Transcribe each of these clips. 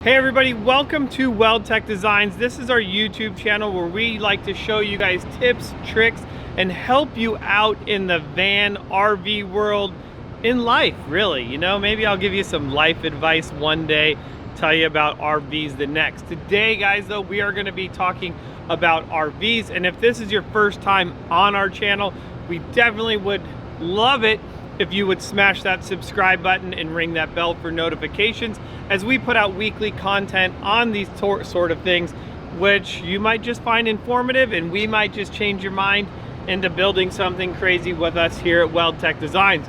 Hey everybody, welcome to WeldTec Designs. This is our YouTube channel where we like to show you guys tips, tricks, and help you out in the van, RV world, in life, really. You know, maybe I'll give you some life advice one day, tell you about RVs the next. Today, guys, though, we are going to be talking about RVs, and if this is your first time on our channel, we definitely would love it if you would smash that subscribe button and ring that bell for notifications as we put out weekly content on these sort of things, which you might just find informative, and we might just change your mind into building something crazy with us here at WeldTec Designs.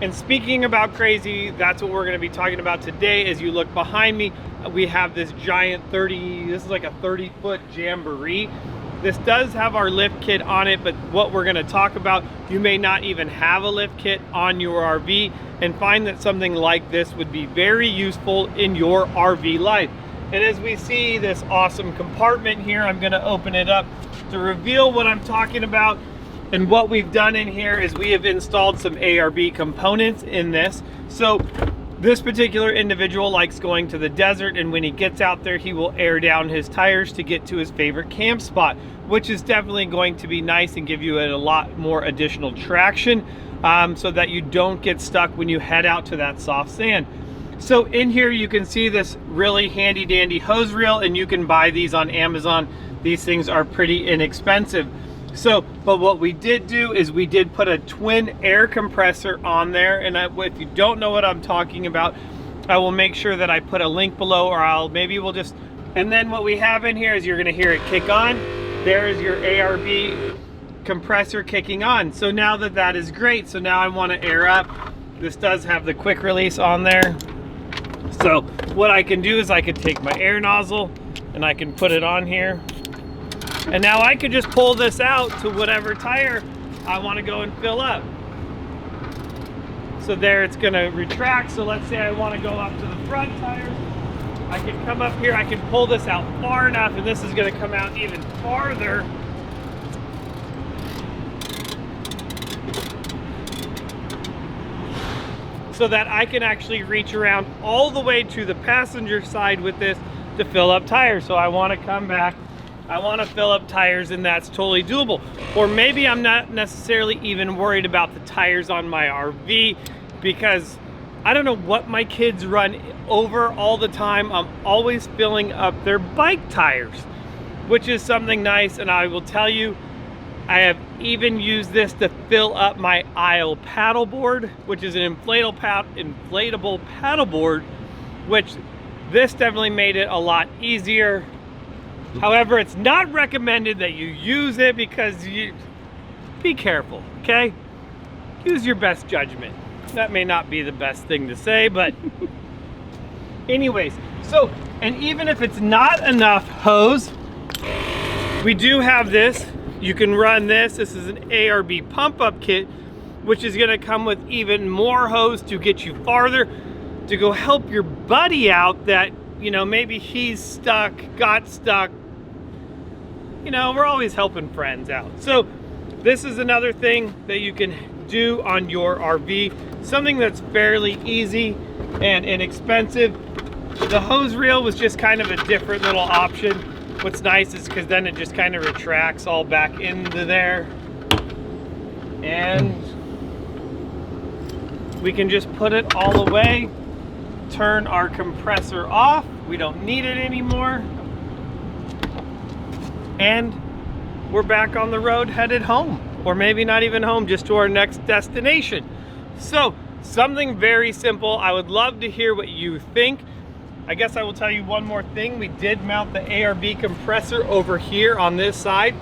And speaking about crazy, that's what we're going to be talking about today. As you look behind me, we have this giant this is like a 30-foot Jamboree. This does have our lift kit on it, but what we're going to talk about, you may not even have a lift kit on your RV and find that something like this would be very useful in your RV life. And as we see this awesome compartment here, I'm going to open it up to reveal what I'm talking about. And what we've done in here is we have installed some ARB components in this. So this particular individual likes going to the desert, and when he gets out there, he will air down his tires to get to his favorite camp spot, which is definitely going to be nice and give you a lot more additional traction so that you don't get stuck when you head out to that soft sand. So in here you can see this really handy dandy hose reel, and you can buy these on Amazon. These things are pretty inexpensive. But what we did do is we did put a twin air compressor on there, and if you don't know what I'm talking about, I will make sure that I put a link below, or and then what we have in here is you're gonna hear it kick on. There's your ARB compressor kicking on. So now that is great. So now I wanna air up. This does have the quick release on there. So what I can do is I could take my air nozzle and I can put it on here. And now I could just pull this out to whatever tire I want to go and fill up. So there it's going to retract. So let's say I want to go up to the front tires. I can come up here, I can pull this out far enough, and this is going to come out even farther. So that I can actually reach around all the way to the passenger side with this to fill up tires. So I want to come back, I want to fill up tires, and that's totally doable. Or maybe I'm not necessarily even worried about the tires on my RV, because I don't know what my kids run over all the time. I'm always filling up their bike tires, which is something nice. And I will tell you, I have even used this to fill up my aisle paddleboard, which is an inflatable paddleboard, which this definitely made it a lot easier. However, it's not recommended that you use it, because be careful, okay? Use your best judgment. That may not be the best thing to say, but anyways, so, and even if it's not enough hose, we do have this. You can run this. This is an ARB pump-up kit, which is gonna come with even more hose to get you farther, to go help your buddy out that, you know, maybe he's stuck, got stuck. You know, we're always helping friends out. So this is another thing that you can do on your RV, something that's fairly easy and inexpensive. The hose reel was just kind of a different little option. What's nice is because then it just kind of retracts all back into there, and we can just put it all away, turn our compressor off. We don't need it anymore. And we're back on the road headed home, or maybe not even home, just to our next destination. So something very simple. I would love to hear what you think. I guess I will tell you one more thing. We did mount the ARB compressor over here on this side.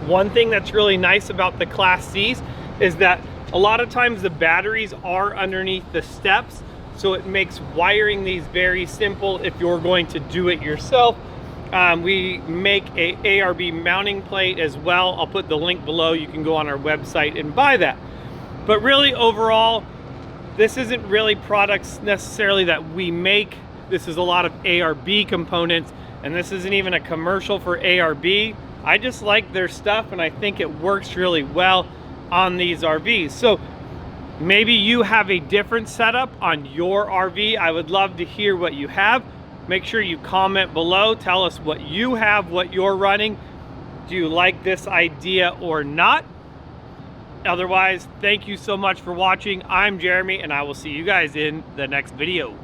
One thing that's really nice about the Class C's is that a lot of times the batteries are underneath the steps, so it makes wiring these very simple if you're going to do it yourself. We make a ARB mounting plate as well. I'll put the link below. You can go on our website and buy that. But really, overall, this isn't really products necessarily that we make. This is a lot of ARB components, and this isn't even a commercial for ARB. I just like their stuff, and I think it works really well on these RVs. So maybe you have a different setup on your RV. I would love to hear what you have. Make sure you comment below. Tell us what you have, what you're running. Do you like this idea or not? Otherwise, thank you so much for watching. I'm Jeremy, and I will see you guys in the next video.